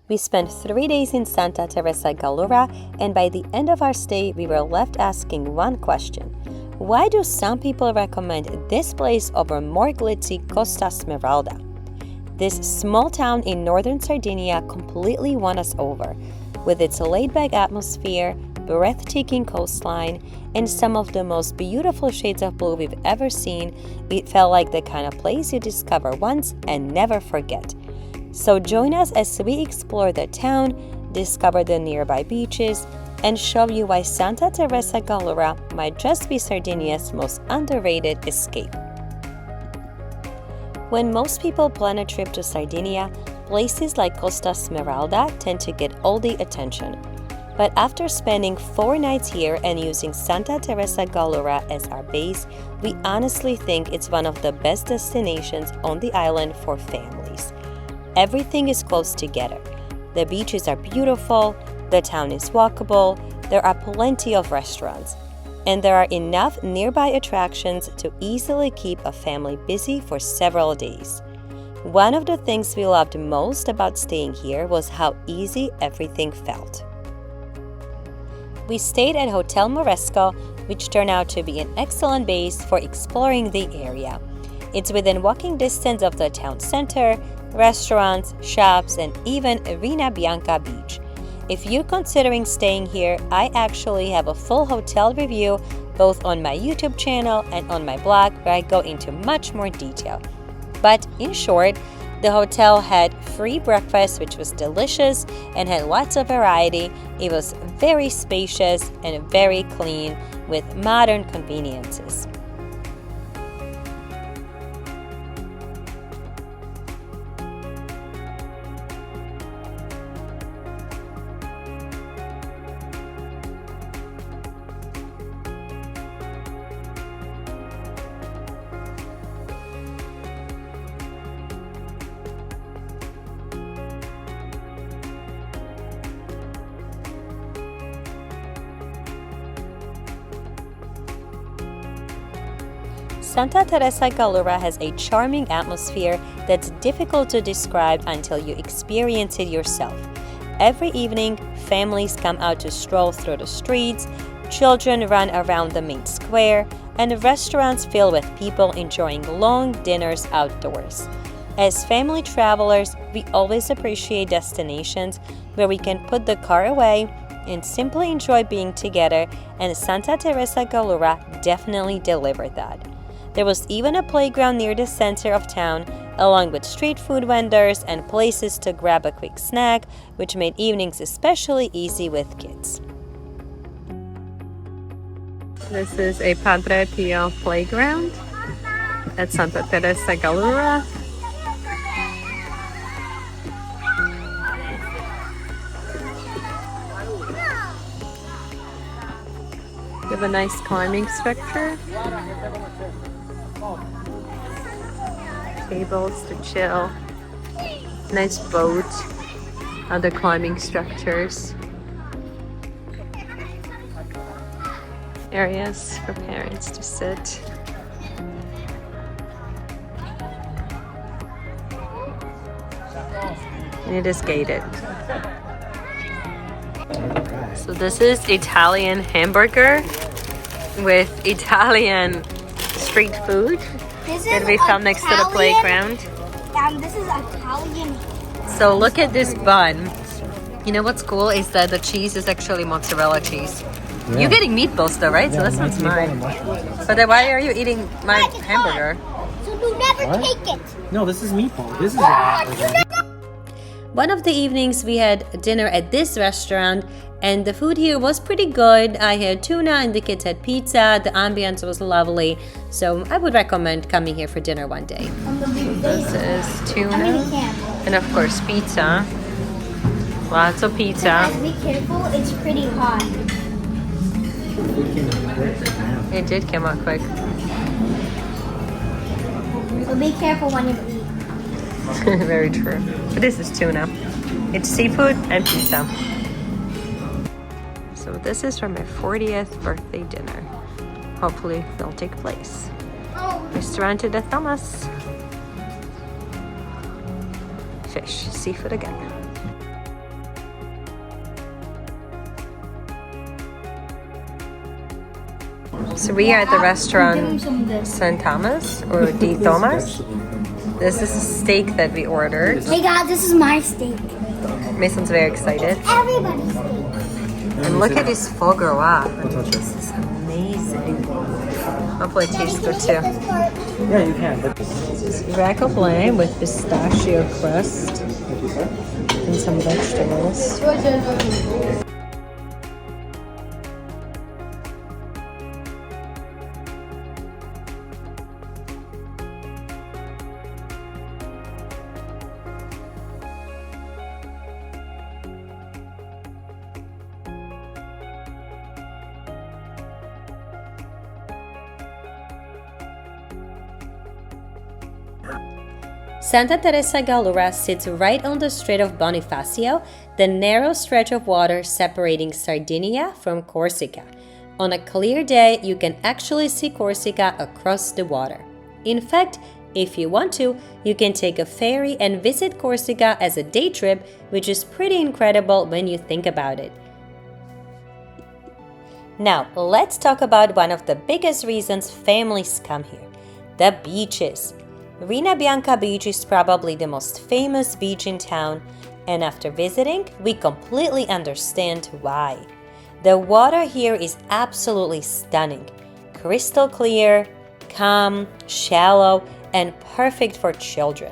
We spent 3 days in Santa Teresa Gallura, and by the end of our stay, we were left asking one question. Why do some people recommend this place over more glitzy Costa Smeralda? This small town in northern Sardinia completely won us over. With its laid-back atmosphere, breathtaking coastline, and some of the most beautiful shades of blue we've ever seen, it felt like the kind of place you discover once and never forget. So join us as we explore the town, discover the nearby beaches, and show you why Santa Teresa Gallura might just be Sardinia's most underrated escape. When most people plan a trip to Sardinia, places like Costa Smeralda tend to get all the attention. But after spending 4 nights here and using Santa Teresa Gallura as our base, we honestly think it's one of the best destinations on the island for families. Everything is close together. The beaches are beautiful, the town is walkable, there are plenty of restaurants, and there are enough nearby attractions to easily keep a family busy for several days. One of the things we loved most about staying here was how easy everything felt. We stayed at Hotel Moresco, which turned out to be an excellent base for exploring the area. It's within walking distance of the town center, restaurants, shops, and even Rena Bianca Beach. If you're considering staying here, I actually have a full hotel review both on my YouTube channel and on my blog where I go into much more detail. But in short, the hotel had free breakfast, which was delicious and had lots of variety. It was very spacious and very clean with modern conveniences. Santa Teresa Gallura has a charming atmosphere that's difficult to describe until you experience it yourself. Every evening, families come out to stroll through the streets, children run around the main square, and restaurants fill with people enjoying long dinners outdoors. As family travelers, we always appreciate destinations where we can put the car away and simply enjoy being together, and Santa Teresa Gallura definitely delivered that. There was even a playground near the center of town, along with street food vendors and places to grab a quick snack, which made evenings especially easy with kids. This is a Padre Pio playground at Santa Teresa Gallura. We have a nice climbing structure. Tables to chill. Nice boat. Other climbing structures. Areas for parents to sit. And it is gated. So this is Italian hamburger with Italian street food that we found next to the playground. And this is Italian. So look at this bun. You know what's cool is that the cheese is actually mozzarella cheese. Yeah. You're getting meatballs though, right? Yeah, so this one's mine. But then why are you eating my hamburger? So you never take it. No, this is meatball. This is a hamburger. One of the evenings we had dinner at this restaurant, and the food here was pretty good. I had tuna and the kids had pizza. The ambience was lovely. So I would recommend coming here for dinner one day. This is tuna and of course pizza. Lots of pizza. Guys, be careful, it's pretty hot. It did come out quick. So be careful when you eat. Very true. But this is tuna. It's seafood and pizza. So this is for my 40th birthday dinner. Hopefully they'll take place. Ristorante de Thomas. Fish, seafood again. So we are at the restaurant San Thomas or Di Thomas. This is a steak that we ordered. Hey guys, this is my steak. Mason's very excited. Everybody's steak. And look at this foie gras. This is amazing. Hopefully it tastes good too. Yeah, you can. But... Rack of lamb with pistachio crust and some vegetables. Santa Teresa Gallura sits right on the Strait of Bonifacio, the narrow stretch of water separating Sardinia from Corsica. On a clear day, you can actually see Corsica across the water. In fact, if you want to, you can take a ferry and visit Corsica as a day trip, which is pretty incredible when you think about it. Now, let's talk about one of the biggest reasons families come here: the beaches. Rena Bianca Beach is probably the most famous beach in town, and after visiting, we completely understand why. The water here is absolutely stunning, crystal clear, calm, shallow, and perfect for children.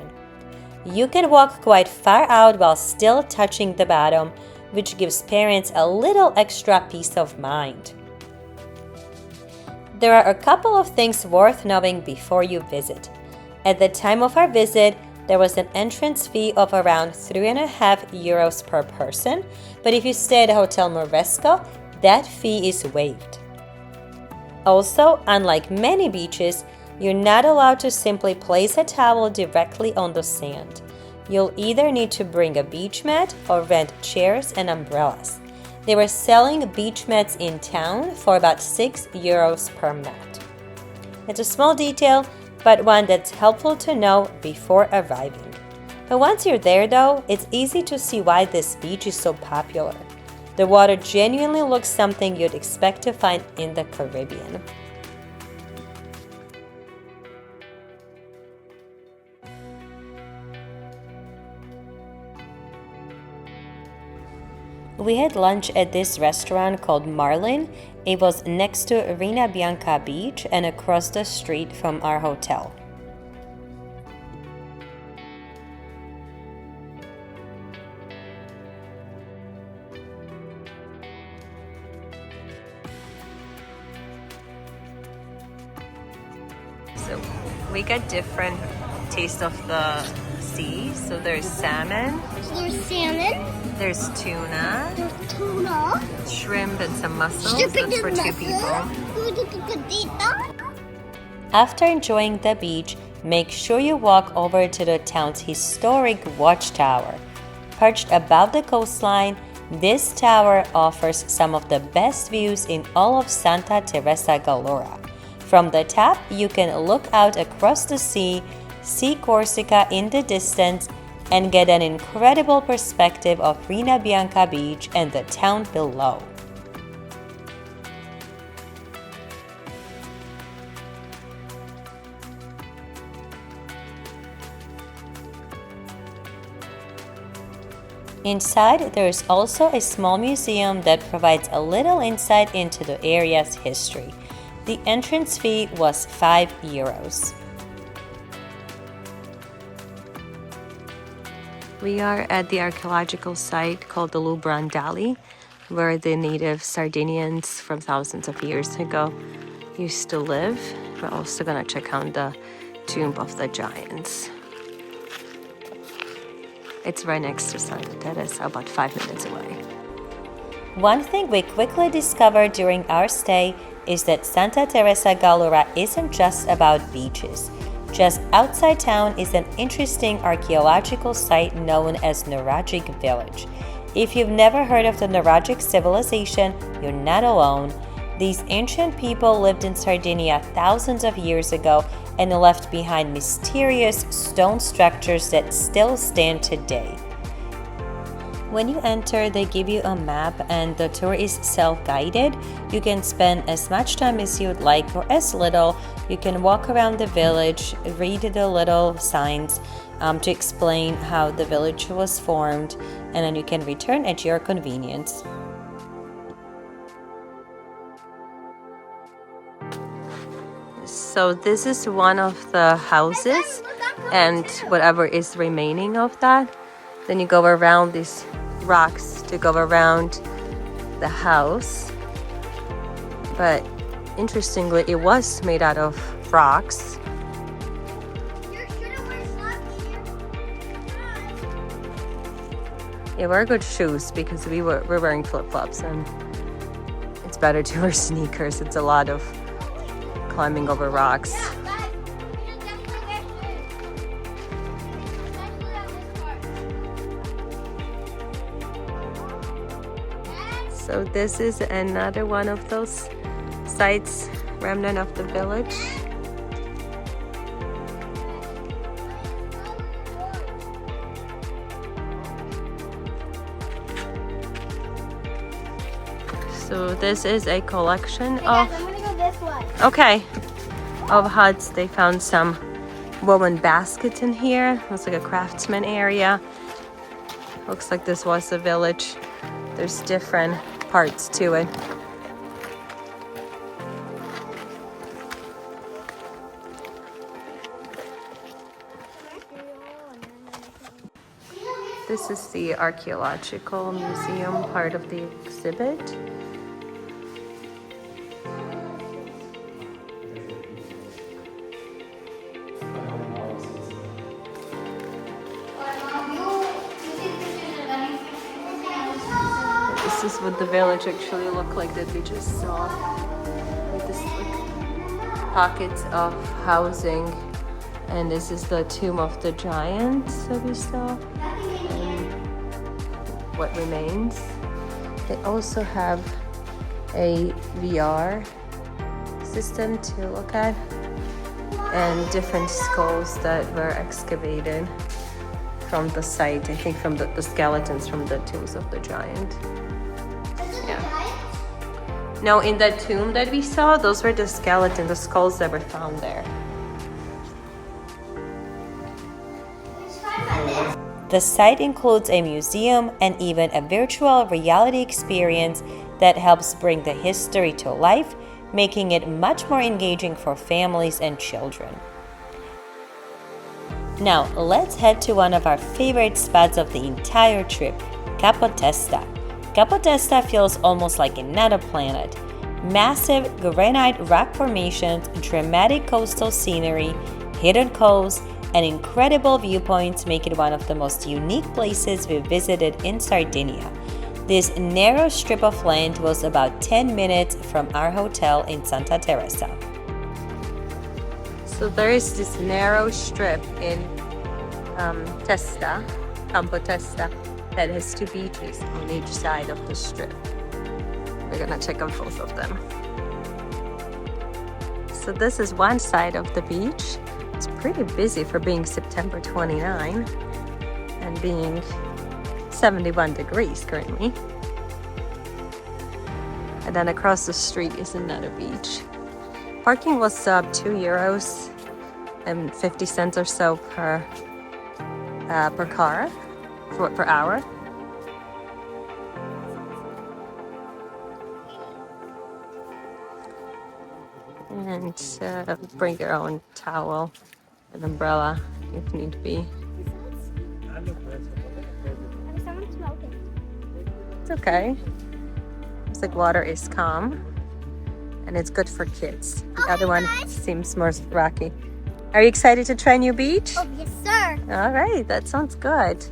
You can walk quite far out while still touching the bottom, which gives parents a little extra peace of mind. There are a couple of things worth knowing before you visit. At the time of our visit, there was an entrance fee of around €3.50 per person, but if you stay at Hotel Moresco, that fee is waived. Also, unlike many beaches, you're not allowed to simply place a towel directly on the sand. You'll either need to bring a beach mat or rent chairs and umbrellas. They were selling beach mats in town for about €6 per mat. It's a small detail, but one that's helpful to know before arriving. But once you're there though, it's easy to see why this beach is so popular. The water genuinely looks something you'd expect to find in the Caribbean. We had lunch at this restaurant called Marlin. It was next to Rena Bianca Beach and across the street from our hotel. So we got different taste of the sea. So there's salmon. There's salmon. There's tuna. There's tuna. Shrimp and some mussels. That's for 2 people. people. After enjoying the beach, make sure you walk over to the town's historic watchtower. Perched above the coastline, this tower offers some of the best views in all of Santa Teresa Gallura. From the top, you can look out across the sea, see Corsica in the distance, and get an incredible perspective of Rena Bianca Beach and the town below. Inside, there is also a small museum that provides a little insight into the area's history. The entrance fee was €5. We are at the archaeological site called the Brandali, where the native Sardinians from thousands of years ago used to live. We're also going to check out the tomb of the giants. It's right next to Santa Teresa, about 5 minutes away. One thing we quickly discovered during our stay is that Santa Teresa Gallura isn't just about beaches. Just outside town is an interesting archaeological site known as Nuragic Village. If you've never heard of the Nuragic civilization, you're not alone. These ancient people lived in Sardinia thousands of years ago and left behind mysterious stone structures that still stand today. When you enter, they give you a map and the tour is self-guided. You can spend as much time as you'd like or as little. You can walk around the village, read the little signs to explain how the village was formed, and then you can return at your convenience. So this is one of the houses and whatever is remaining of that. Then you go around these rocks to go around the house. But interestingly, it was made out of rocks. Yeah, wear good shoes because we're wearing flip-flops and it's better to wear sneakers. It's a lot of climbing over rocks. So this is another one of those sites, remnant of the village. So this is a collection of, I'm gonna go this way. okay, of huts. They found some woven baskets in here. Looks like a craftsman area. Looks like this was a village. There's different parts to it. This is the archaeological museum part of the exhibit. This is what the village actually looked like that we just saw. Like this pockets of housing. And this is the tomb of the giants that we saw. And what remains. They also have a VR system to look at. And different skulls that were excavated from the site. I think from the skeletons from the tombs of the giant. No, in that tomb that we saw, those were the skeletons, the skulls that were found there. The site includes a museum and even a virtual reality experience that helps bring the history to life, making it much more engaging for families and children. Now, let's head to one of our favorite spots of the entire trip, Capo Testa. Capo Testa feels almost like another planet. Massive granite rock formations, dramatic coastal scenery, hidden coves, and incredible viewpoints make it one of the most unique places we visited in Sardinia. This narrow strip of land was about 10 minutes from our hotel in Santa Teresa. So there is this narrow strip in Testa, Capo Testa, that has two beaches on each side of the strip. We're gonna check out both of them. So this is one side of the beach. It's pretty busy for being September 29 and being 71 degrees currently. And then across the street is another beach. Parking was €2 and 50 cents or so per car. Per hour. And bring your own towel and umbrella if need be. It's okay. Looks like water is calm and it's good for kids. The other one seems more rocky. Are you excited to try new beach? Oh, yes, sir. All right, that sounds good.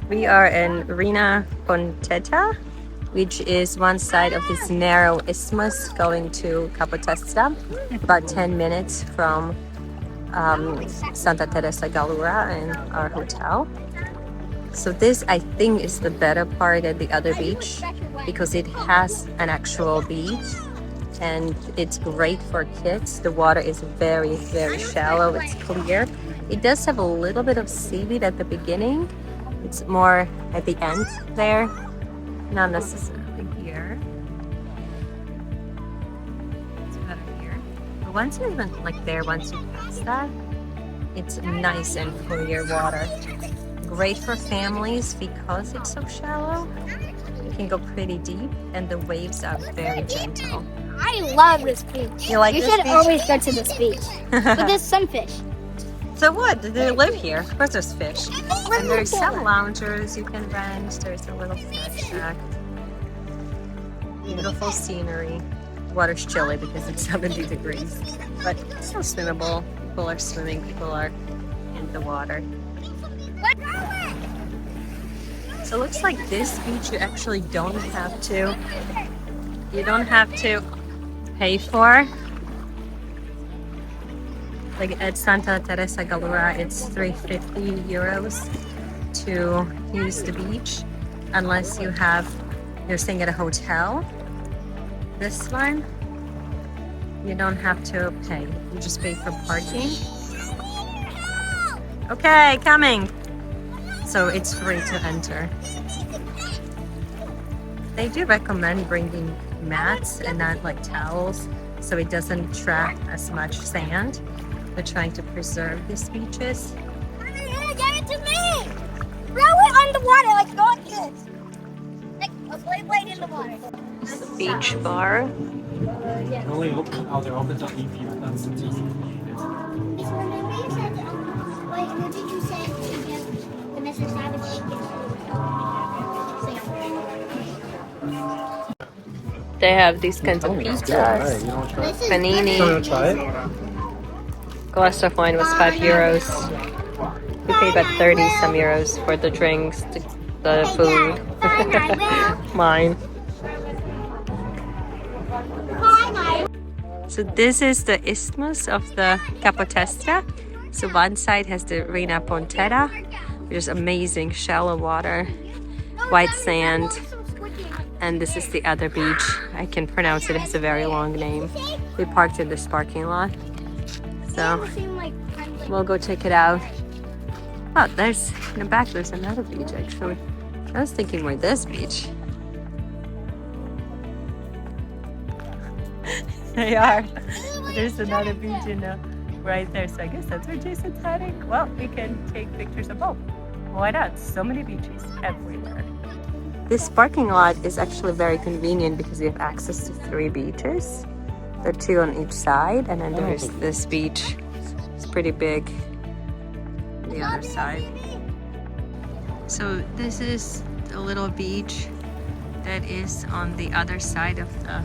We are in Rena Ponente, which is one side of this narrow isthmus going to Capo Testa, about 10 minutes from Santa Teresa Gallura and our hotel. So this, I think, is the better part at the other beach because it has an actual beach and it's great for kids. The water is very, very shallow. It's clear It does have a little bit of seaweed at the beginning. It's more at the end there, not necessarily here. It's better here. But once you're even like there, once you pass that, it's nice and clear water. Great for families because it's so shallow. You can go pretty deep and the waves are very gentle. I love this beach. You like we this should beach? always go to this beach. But there's some fish. So what? Do they live here? Of course there's fish. And there's some loungers you can rent. There's a little snack shack. Beautiful scenery. Water's chilly because it's 70 degrees. But it's still swimmable. People are swimming. People are in the water. So it looks like this beach you actually don't have to. You don't have to pay for. Like at Santa Teresa Gallura, it's 350 euros to use the beach, unless you're staying at a hotel. This one, you don't have to pay. You just pay for parking. Okay, coming. So it's free to enter. They do recommend bringing mats and not like towels, so it doesn't trap as much sand. They're trying to preserve these beaches. Get it to me! Throw it on the water like not this. Like a blade in the water. It's the beach bar. Only open, they're open till 8 p.m. That's the Remember you said, wait, what did you say to Vanessa Savage? They have these kinds of pizzas, panini. Want to try it? Glass of wine was 5 euros. We paid about 30 some euros for the drinks, the food. Mine. So this is the isthmus of the Capo Testa. So one side has the Rena Ponente, which is amazing shallow water, white sand. And this is the other beach. I can pronounce it. It has a very long name. We parked in this parking lot. So we'll go check it out. Oh, there's in the back there's another beach actually. I was thinking more this beach. They are. There's another beach right there. So I guess that's where Jason's heading. Well, we can take pictures of both. Why not? So many beaches everywhere. This parking lot is actually very convenient because you have access to 3 beaches. There are 2 on each side, and then there's this beach. It's pretty big on the other side. So this is the little beach that is on the other side of the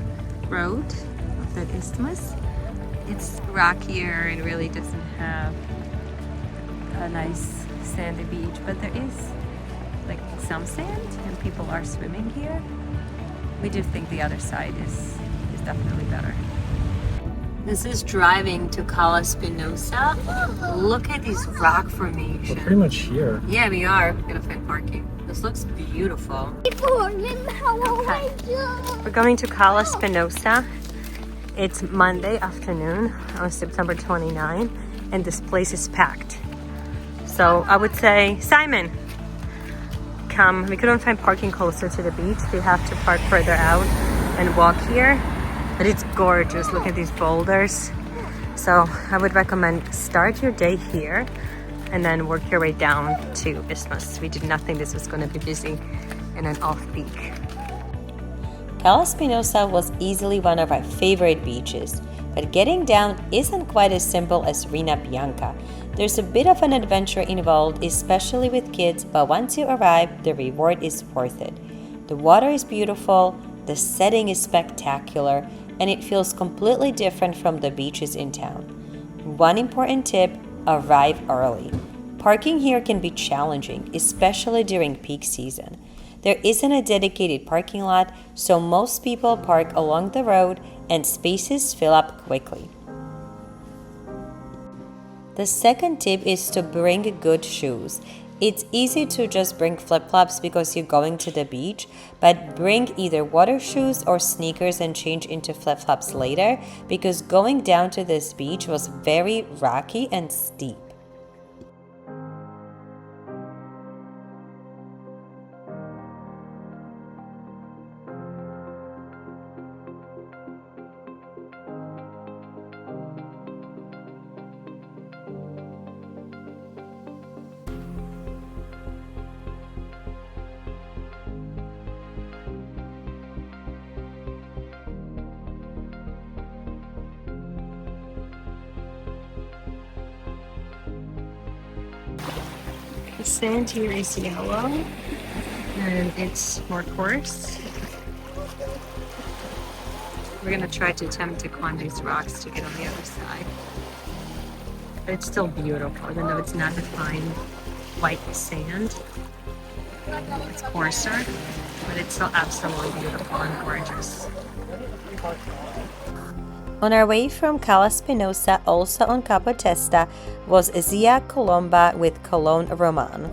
road of that isthmus. It's rockier and really doesn't have a nice sandy beach, but there is like some sand and people are swimming here. We do think the other side is definitely better. This is driving to Cala Spinosa. Look at these rock formations. We're pretty much here. Yeah, we are. We're gonna find parking. This looks beautiful. Okay. We're going to Cala Spinosa. It's Monday afternoon on September 29, and this place is packed. So I would say, Simon, come. We couldn't find parking closer to the beach. We have to park further out and walk here. But it's gorgeous. Look at these boulders. So I would recommend start your day here and then work your way down to Isthmus. We did not think this was going to be busy and an off-peak. Cala Spinosa was easily one of our favorite beaches, but getting down isn't quite as simple as Rena Bianca. There's a bit of an adventure involved, especially with kids, but once you arrive, the reward is worth it. The water is beautiful, the setting is spectacular, and it feels completely different from the beaches in town. One important tip, arrive early. Parking here can be challenging, especially during peak season. There isn't a dedicated parking lot, so most people park along the road and spaces fill up quickly. The second tip is to bring good shoes. It's easy to just bring flip-flops because you're going to the beach, but bring either water shoes or sneakers and change into flip-flops later because going down to this beach was very rocky and steep. The sand here is yellow and it's more coarse. We're gonna try to attempt to climb these rocks to get on the other side. But it's still beautiful, even though it's not the fine white sand. It's coarser, but it's still absolutely beautiful and gorgeous. On our way from Cala Spinosa, also on Capo Testa, was Zia Columba with Colonne Romane.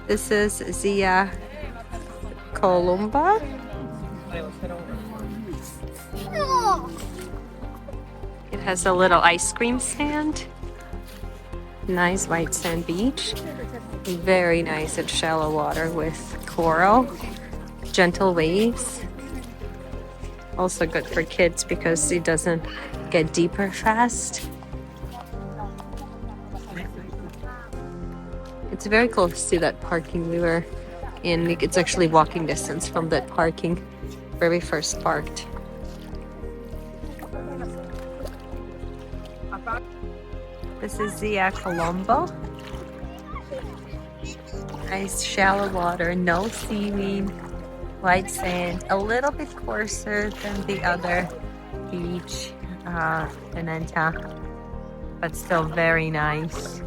This is Zia Columba. It has a little ice cream stand. Nice white sand beach. Very nice and shallow water with coral. Gentle waves. Also good for kids because it doesn't get deeper fast. It's very close to that parking we were in. It's actually walking distance from that parking where we first parked. This is Zia Colombo. Nice shallow water, no seaweed, white sand, a little bit coarser than the other beach, Ponente, but still very nice.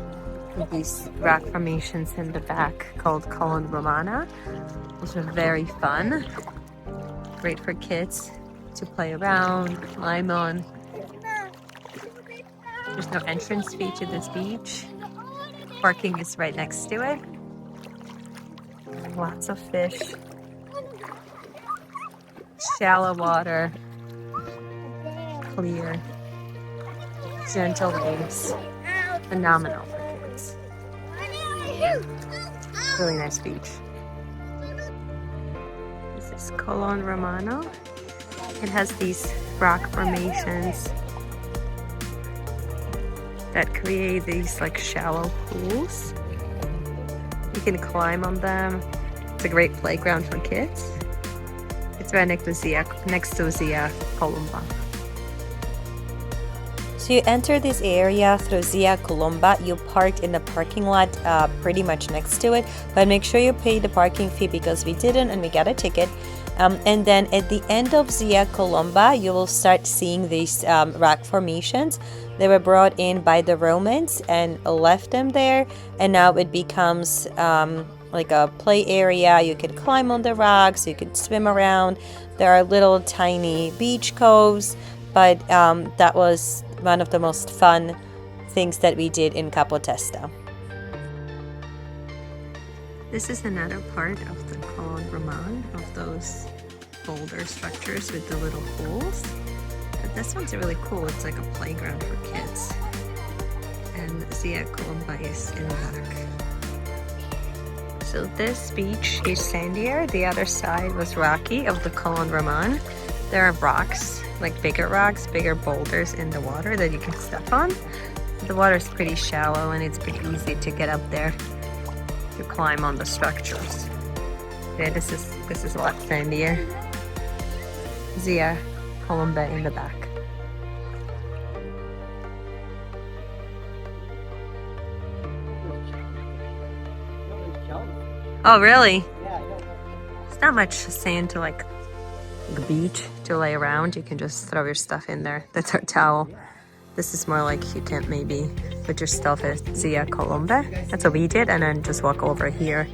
With these rock formations in the back called Colonne Romane, which are very fun. Great for kids to play around, climb on. There's no entrance fee to this beach. Parking is right next to it. Lots of fish. Shallow water. Clear. Gentle waves. Phenomenal for kids. Really nice beach. This is Colonne Romane. It has these rock formations that create these like shallow pools. You can climb on them. It's a great playground for kids. It's right next to Zia Columba. So you enter this area through Zia Columba. You parked in the parking lot pretty much next to it, but make sure you pay the parking fee because we didn't and we got a ticket. And then at the end of Zia Columba, you will start seeing these rock formations. They were brought in by the Romans and left them there, and now it becomes like a play area. You could climb on the rocks, you could swim around. There are little tiny beach coves, but that was one of the most fun things that we did in Capo Testa. This is another part of the Colonne Romane, of those boulder structures with the little pools. But this one's really cool. It's like a playground for kids. And Zia Columba is in the back. So this beach is sandier. The other side was rocky of the Colonne Romane. There are rocks, like bigger rocks, bigger boulders in the water that you can step on. The water is pretty shallow and it's pretty easy to get up there to climb on the structures. Yeah, this is a lot sandier. Zia Columba in the back. Oh, really? It's not much sand to like the beach to lay around. You can just throw your stuff in there. That's our towel. This is more like you can maybe put your stuff at Zia Columba. That's what we did, and then just walk over here.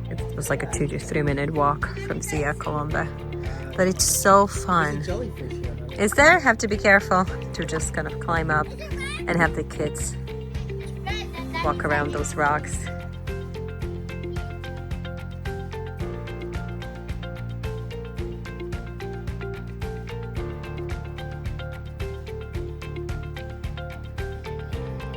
It was like a 2 to 3 minute walk from Zia Columba. But it's so fun. Is there? Have to be careful to just kind of climb up and have the kids walk around those rocks.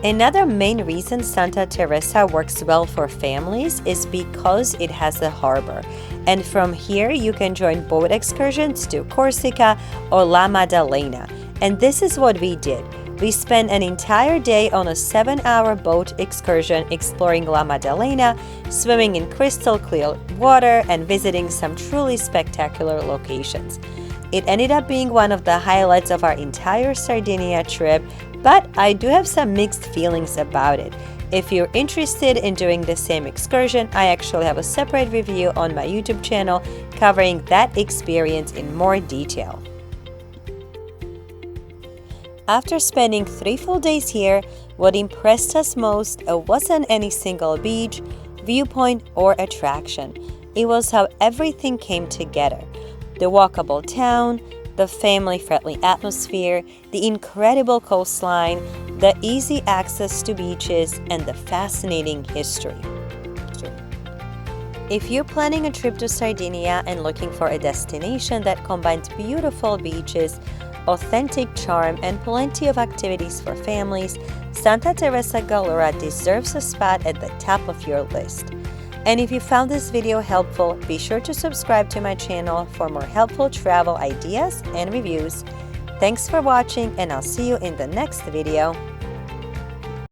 Another main reason Santa Teresa works well for families is because it has a harbor. And from here you can join boat excursions to Corsica or La Maddalena. And this is what we did. We spent an entire day on a 7-hour boat excursion exploring La Maddalena, swimming in crystal clear water, and visiting some truly spectacular locations. It ended up being one of the highlights of our entire Sardinia trip, but I do have some mixed feelings about it. If you're interested in doing the same excursion, I actually have a separate review on my YouTube channel covering that experience in more detail. After spending 3 full days here, what impressed us most wasn't any single beach, viewpoint, or attraction. It was how everything came together. The walkable town, the family-friendly atmosphere, the incredible coastline, the easy access to beaches, and the fascinating history. If you're planning a trip to Sardinia and looking for a destination that combines beautiful beaches, authentic charm, and plenty of activities for families, Santa Teresa Gallura deserves a spot at the top of your list. And if you found this video helpful, be sure to subscribe to my channel for more helpful travel ideas and reviews. Thanks for watching, and I'll see you in the next video.